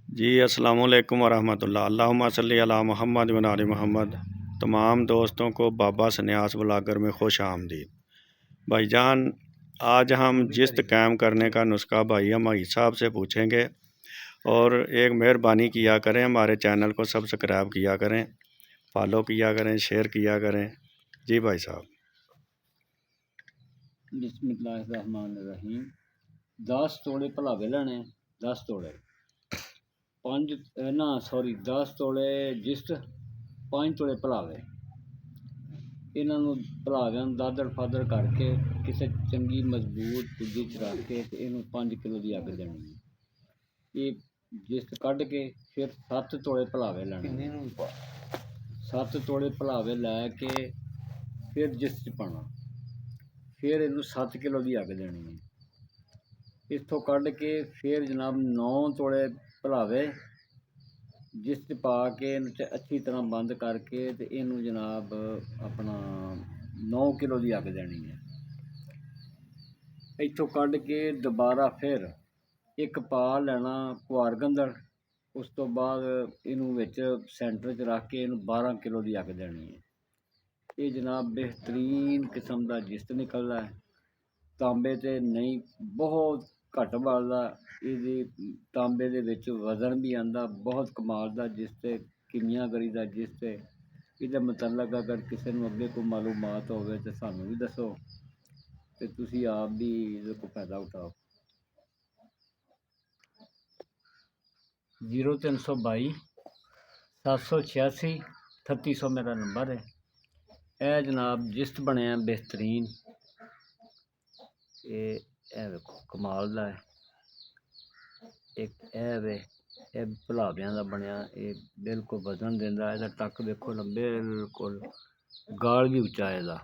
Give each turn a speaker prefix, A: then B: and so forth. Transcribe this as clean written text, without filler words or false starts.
A: जी अस्सलामुअलैकुम वरहमतुल्लाह अल्लाहुम्मा सल्ली अला मुहम्मद व आले मोहम्मद। तमाम दोस्तों को बाबा सन्यास ब्लॉगर में खुश आमदीद। भाईजान, आज हम जिस्त कायम करने का नुस्खा भाई हमारी साहब से पूछेंगे। और एक मेहरबानी किया करें, हमारे चैनल को सब्सक्राइब किया करें, फॉलो किया करें, शेयर किया करें। जी भाई साहब।
B: बिस्मिल्लाहिर्रहमानिर्रहीम। 10 ਤੋਲੇ ਭਲਾਵੇ ਲੈਣੇ, 10 ਤੋਲੇ 10 ਤੋਲੇ ਜਿਸਤ, 5 ਤੋਲੇ ਭਲਾਵੇ। ਇਹਨਾਂ ਨੂੰ ਭਲਾਵਿਆਂ ਨੂੰ ਦਾਦਰ ਫਾਦਰ ਕਰਕੇ ਕਿਸੇ ਚੰਗੀ ਮਜ਼ਬੂਤ ਕੁੱਜੀ 'ਚ ਰੱਖ ਕੇ ਤੇ ਇਹਨੂੰ 5 ਕਿਲੋ ਦੀ ਅੱਗ ਦੇਣੀ ਹੈ। ਇਹ ਜਿਸਤ ਕੱਢ ਕੇ ਫਿਰ 7 ਤੋਲੇ ਭਲਾਵੇ ਲੈਣੇ। 7 ਤੋਲੇ ਭਲਾਵੇ ਲੈ ਕੇ ਫਿਰ ਜਿਸਤ 'ਚ ਪਾਉਣਾ। ਫਿਰ ਇਹਨੂੰ 7 ਕਿਲੋ ਦੀ ਅੱਗ ਦੇਣੀ ਹੈ। ਇੱਥੋਂ ਕੱਢ ਕੇ ਫਿਰ ਜਨਾਬ 9 ਤੋਲੇ ਭਲਾਵੇ ਜਿਸ 'ਚ ਪਾ ਕੇ ਇਹਨੂੰ ਅੱਛੀ ਤਰ੍ਹਾਂ ਬੰਦ ਕਰਕੇ ਤੇ ਇਹਨੂੰ ਜਨਾਬ ਆਪਣਾ 9 ਕਿਲੋ ਦੀ ਅੱਗ ਦੇਣੀ ਹੈ। ਇੱਥੋਂ ਕੱਢ ਕੇ ਦੁਬਾਰਾ ਫਿਰ ਇੱਕ ਪਾ ਲੈਣਾ ਕੁਆਰ ਗੰਦਲ। ਉਸ ਤੋਂ ਬਾਅਦ ਇਹਨੂੰ ਵਿੱਚ ਸੈਂਟਰ 'ਚ ਰੱਖ ਕੇ ਇਹਨੂੰ 12 ਕਿਲੋ ਦੀ ਅੱਗ ਦੇਣੀ ਹੈ। ਇਹ ਜਨਾਬ ਬਿਹਤਰੀਨ ਕਿਸਮ ਦਾ ਜਿਸਤ ਨਿਕਲਦਾ ਹੈ। ਤਾਂਬੇ 'ਤੇ ਨਹੀਂ, ਬਹੁਤ ਘੱਟ ਬਲਦਾ। ਇਹਦੀ ਤਾਂਬੇ ਦੇ ਵਿੱਚ ਵਜ਼ਨ ਵੀ ਆਉਂਦਾ, ਬਹੁਤ ਕਮਾਲ ਦਾ ਜਿਸਤ ਹੈ, ਕੀਮਿਆਗਰੀ ਦਾ ਜਿਸਤ ਹੈ। ਇਹਦੇ ਮੁਤਲਕ ਅਗਰ ਕਿਸੇ ਨੂੰ ਅੱਗੇ ਕੋਈ ਮਾਲੂਮਾਤ ਹੋਵੇ ਤਾਂ ਸਾਨੂੰ ਵੀ ਦੱਸੋ ਅਤੇ ਤੁਸੀਂ ਆਪ ਵੀ ਇਹਦੇ ਕੋਲ ਫਾਇਦਾ ਉਠਾਓ। 0322 786 3800 ਮੇਰਾ ਨੰਬਰ ਹੈ। ਇਹ ਜਨਾਬ ਜਿਸਤ ਬਣਿਆ ਬਿਹਤਰੀਨ। ਇਹ ਵੇਖੋ ਕਮਾਲ ਦਾ ਹੈ। ਇੱਕ ਇਹ ਵੇ, ਇਹ ਭਲਾਵਿਆਂ ਦਾ ਬਣਿਆ, ਇਹ ਬਿਲਕੁਲ ਵਜ਼ਨ ਦਿੰਦਾ। ਇਹਦਾ ਟੱਕ ਵੇਖੋ ਨਾ, ਬਿਲਕੁਲ ਗਾਲ ਵੀ ਉੱਚਾ ਇਹਦਾ।